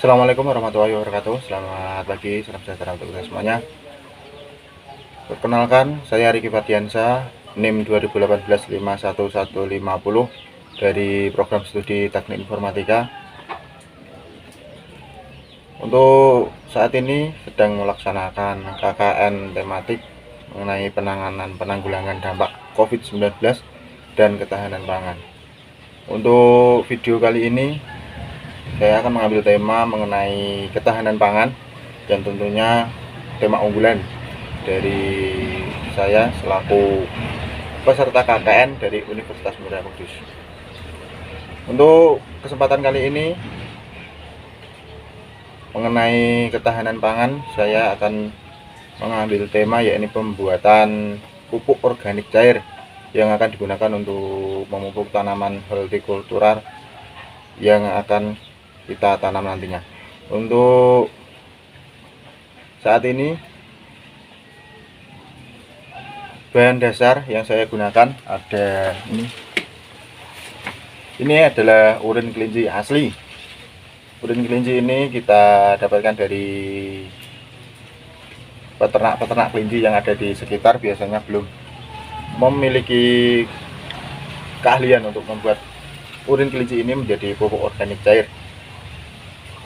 Assalamualaikum warahmatullahi wabarakatuh. Selamat pagi, salam sejahtera untuk kita semuanya. Perkenalkan, saya Riki Fadiansa, NIM 2018-51150 dari program studi Teknik Informatika. Untuk saat ini sedang melaksanakan KKN tematik mengenai penanggulangan dampak COVID-19 dan ketahanan pangan. Untuk video kali ini saya akan mengambil tema mengenai ketahanan pangan dan tentunya tema unggulan dari saya selaku peserta KKN dari Universitas Muria Kudus. Untuk kesempatan kali ini mengenai ketahanan pangan, saya akan mengambil tema yakni pembuatan pupuk organik cair yang akan digunakan untuk memupuk tanaman hortikultura yang akan kita tanam nantinya. Untuk saat ini bahan dasar yang saya gunakan ada ini adalah urin kelinci asli. Urin kelinci ini kita dapatkan dari peternak kelinci yang ada di sekitar, biasanya belum memiliki keahlian untuk membuat urin kelinci ini menjadi pupuk organik cair.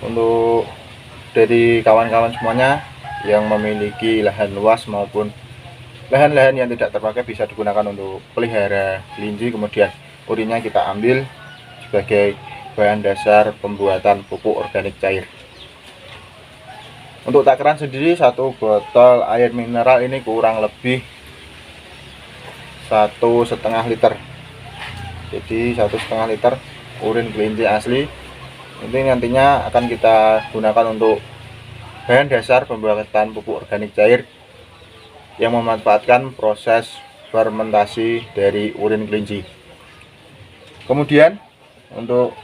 Untuk dari kawan-kawan semuanya yang memiliki lahan luas maupun lahan-lahan yang tidak terpakai bisa digunakan untuk pelihara kelinci, kemudian urinnya kita ambil sebagai bahan dasar pembuatan pupuk organik cair. Untuk takaran sendiri, satu botol air mineral ini kurang lebih 1,5 liter. Jadi 1,5 liter urin kelinci asli ini nantinya akan kita gunakan untuk bahan dasar pembuatan pupuk organik cair yang memanfaatkan proses fermentasi dari urin kelinci. Kemudian untuk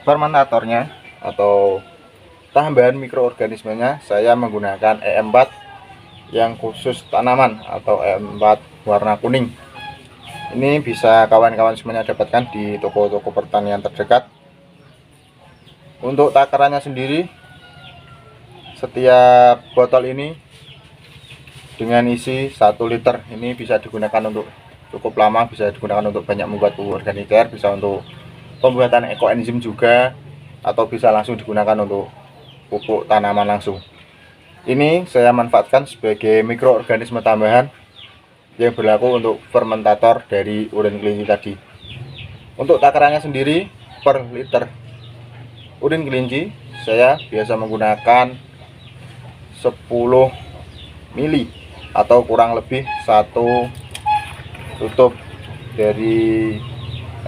fermentatornya atau tambahan mikroorganismenya, saya menggunakan E4 yang khusus tanaman atau E4 warna kuning. Ini bisa kawan-kawan semuanya dapatkan di toko-toko pertanian terdekat. Untuk takarannya sendiri, setiap botol ini dengan isi 1 liter ini bisa digunakan untuk cukup lama, bisa digunakan untuk banyak membuat pupuk organik cair, bisa untuk pembuatan ekoenzim juga, atau bisa langsung digunakan untuk pupuk tanaman langsung. Ini saya manfaatkan sebagai mikroorganisme tambahan yang berlaku untuk fermentator dari urin kelinci tadi. Untuk takarannya sendiri, per liter urin kelinci saya biasa menggunakan 10 mili atau kurang lebih 1 tutup dari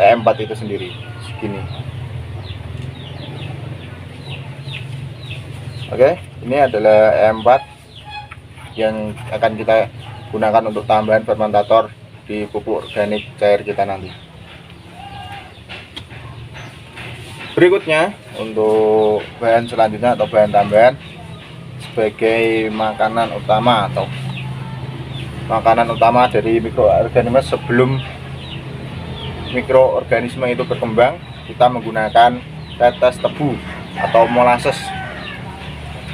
E4 itu sendiri, segini. Oke, ini adalah E4 yang akan kita gunakan untuk tambahan fermentator di pupuk organik cair kita nanti. Berikutnya untuk bahan selanjutnya atau bahan tambahan sebagai makanan utama dari mikroorganisme. Sebelum mikroorganisme itu berkembang, kita menggunakan tetes tebu atau molasses.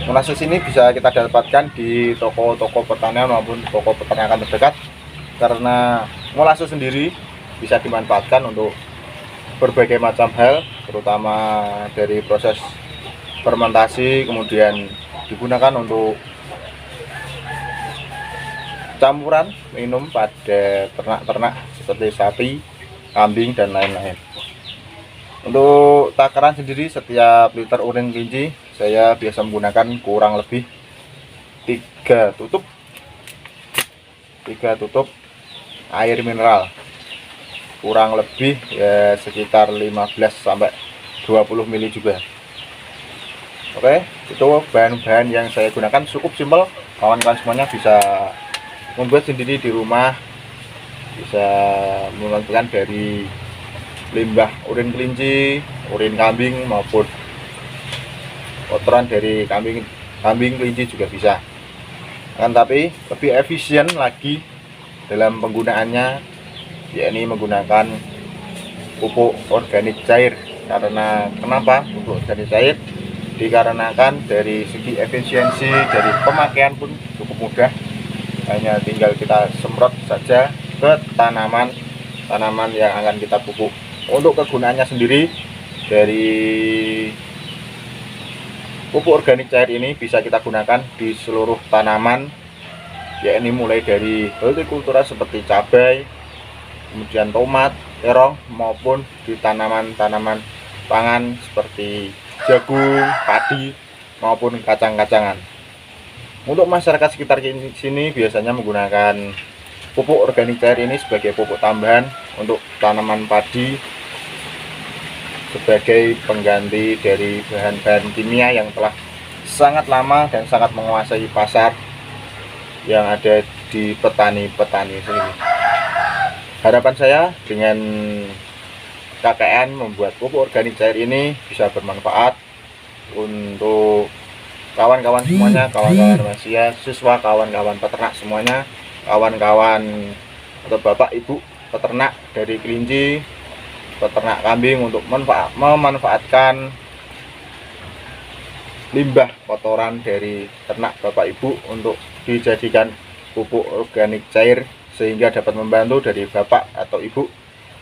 Molasses ini bisa kita dapatkan di toko-toko pertanian maupun toko peternakan terdekat, karena molasses sendiri bisa dimanfaatkan untuk berbagai macam hal, terutama dari proses fermentasi, kemudian digunakan untuk campuran minum pada ternak-ternak seperti sapi, kambing, dan lain-lain. Untuk takaran sendiri, setiap liter urin kelinci saya biasa menggunakan kurang lebih 3 tutup air mineral, kurang lebih ya sekitar 15-20 mili juga. Oke, itu bahan-bahan yang saya gunakan, cukup simpel. Kawan-kawan semuanya bisa membuat sendiri di rumah, bisa mengumpulkan dari limbah urin kelinci, urin kambing, maupun kotoran dari kambing kelinci juga bisa. Tapi lebih efisien lagi dalam penggunaannya, yakni menggunakan pupuk organik cair. Karena kenapa pupuk organik cair? dikarenakan dari segi efisiensi dari pemakaian pun cukup mudah, hanya tinggal kita semprot saja ke tanaman yang akan kita pupuk. Untuk kegunaannya sendiri, dari pupuk organik cair ini bisa kita gunakan di seluruh tanaman, yakni mulai dari hortikultura seperti cabai, kemudian tomat, terong, maupun di tanaman-tanaman pangan seperti jagung, padi, maupun kacang-kacangan. Untuk masyarakat sekitar sini biasanya menggunakan pupuk organik cair ini sebagai pupuk tambahan untuk tanaman padi, sebagai pengganti dari bahan-bahan kimia yang telah sangat lama dan sangat menguasai pasar yang ada di petani-petani sini. Harapan saya dengan KKN membuat pupuk organik cair ini bisa bermanfaat untuk kawan-kawan semuanya, kawan-kawan manusia, siswa, kawan-kawan peternak semuanya, kawan-kawan atau bapak ibu peternak dari kelinci, peternak kambing, untuk memanfaatkan limbah kotoran dari ternak bapak ibu untuk dijadikan pupuk organik cair, sehingga dapat membantu dari bapak atau ibu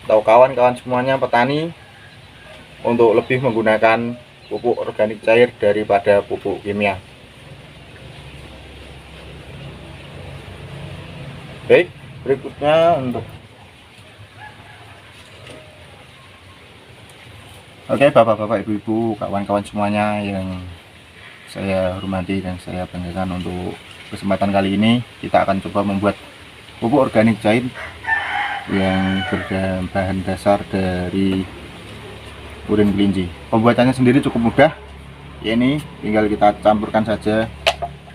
atau kawan-kawan semuanya petani untuk lebih menggunakan pupuk organik cair daripada pupuk kimia. Baik, berikutnya untuk bapak-bapak, ibu-ibu, kawan-kawan semuanya yang saya hormati dan saya banggakan, untuk kesempatan kali ini kita akan coba membuat pupuk organik cair yang berbahan dasar dari urin kelinci. Pembuatannya sendiri cukup mudah, ini tinggal kita campurkan saja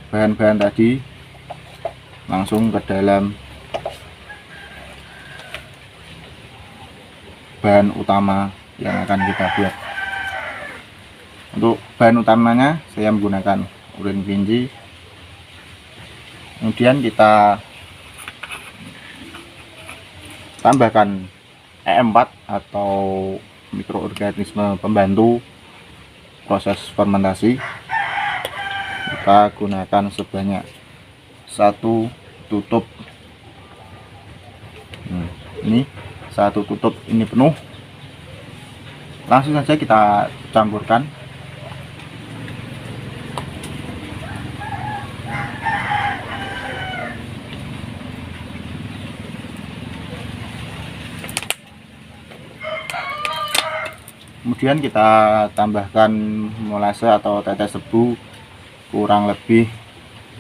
bahan-bahan tadi langsung ke dalam bahan utama yang akan kita buat. Untuk bahan utamanya saya menggunakan urin kelinci, kemudian kita tambahkan E4 atau mikroorganisme pembantu proses fermentasi. Kita gunakan sebanyak 1 tutup. Ini 1 tutup ini penuh. Langsung saja kita campurkan. Kemudian kita tambahkan molase atau tetes tebu kurang lebih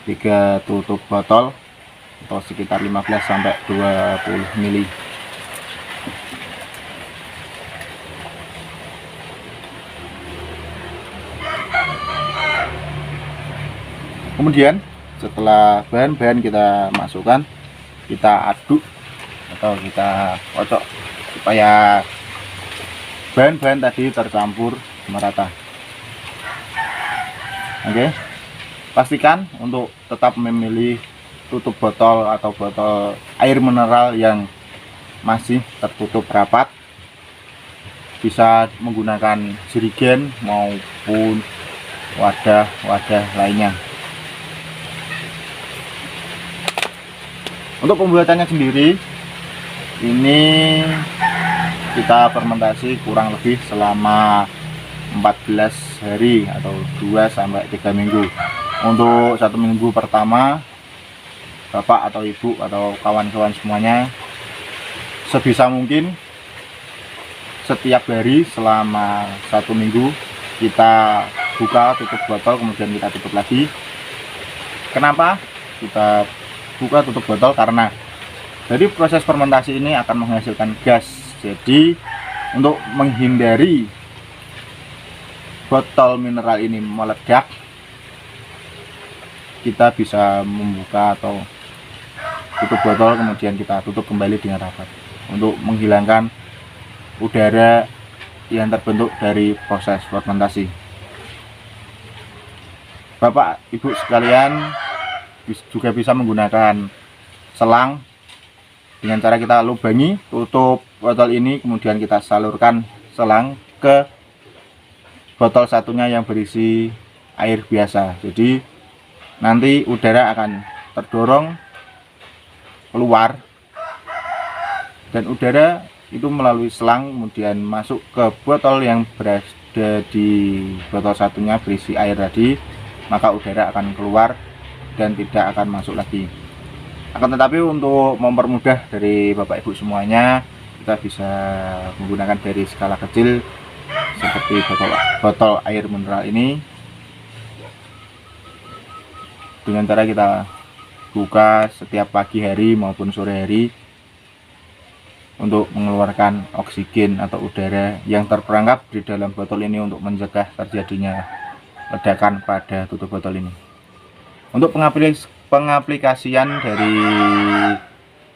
3 tutup botol atau sekitar 15 sampai 20 ml. Kemudian setelah bahan-bahan kita masukkan, kita aduk atau kita kocok supaya bahan-bahan tadi tercampur merata. Oke, pastikan untuk tetap memilih tutup botol atau botol air mineral yang masih tertutup rapat. Bisa menggunakan jerigen maupun wadah-wadah lainnya. Untuk pembuatannya sendiri, ini kita fermentasi kurang lebih selama 14 hari atau 2 sampai 3 minggu. Untuk 1 minggu pertama, bapak atau ibu atau kawan-kawan semuanya sebisa mungkin setiap hari selama 1 minggu kita buka tutup botol, kemudian kita tutup lagi. Kenapa kita buka tutup botol? Karena dari proses fermentasi ini akan menghasilkan gas. Jadi untuk menghindari botol mineral ini meledak, kita bisa membuka atau tutup botol kemudian kita tutup kembali dengan rapat untuk menghilangkan udara yang terbentuk dari proses fermentasi. Bapak ibu sekalian juga bisa menggunakan selang dengan cara kita lubangi tutup botol ini, kemudian kita salurkan selang ke botol satunya yang berisi air biasa. Jadi nanti udara akan terdorong keluar, dan udara itu melalui selang kemudian masuk ke botol yang berada di botol satunya berisi air tadi, maka udara akan keluar dan tidak akan masuk lagi. Akan tetapi untuk mempermudah dari Bapak Ibu semuanya, kita bisa menggunakan dari skala kecil seperti botol air mineral ini. Dengan cara kita buka setiap pagi hari maupun sore hari untuk mengeluarkan oksigen atau udara yang terperangkap di dalam botol ini untuk mencegah terjadinya ledakan pada tutup botol ini. Untuk pengaplikasian dari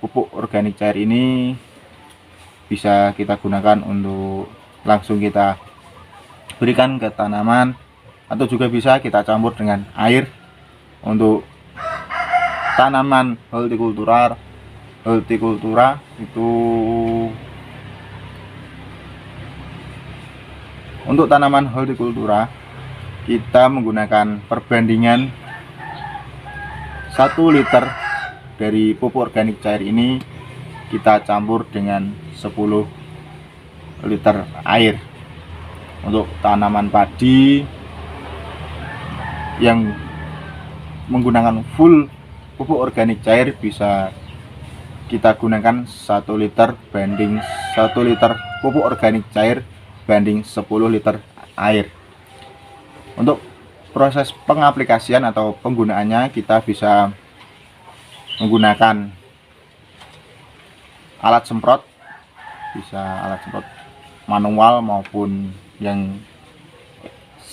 pupuk organik cair ini bisa kita gunakan untuk langsung kita berikan ke tanaman, atau juga bisa kita campur dengan air untuk tanaman hortikultura itu. Untuk tanaman hortikultura kita menggunakan perbandingan 1 liter dari pupuk organik cair ini kita campur dengan 10 liter air. Untuk tanaman padi yang menggunakan full pupuk organik cair bisa kita gunakan 1 liter banding 1 liter pupuk organik cair banding 10 liter air. Untuk proses pengaplikasian atau penggunaannya kita bisa menggunakan alat semprot, bisa alat semprot manual maupun yang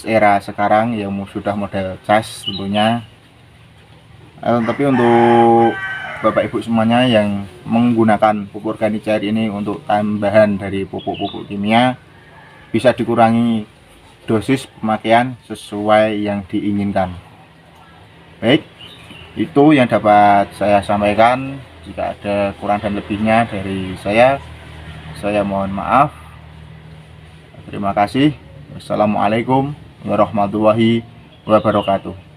era sekarang yang sudah model cas tentunya. Tapi untuk Bapak Ibu semuanya yang menggunakan pupuk organik cair ini untuk tambahan dari pupuk-pupuk kimia, bisa dikurangi dosis pemakaian sesuai yang diinginkan. Baik, itu yang dapat saya sampaikan. Jika ada kurang dan lebihnya dari saya mohon maaf. Terima kasih. Wassalamualaikum warahmatullahi wabarakatuh.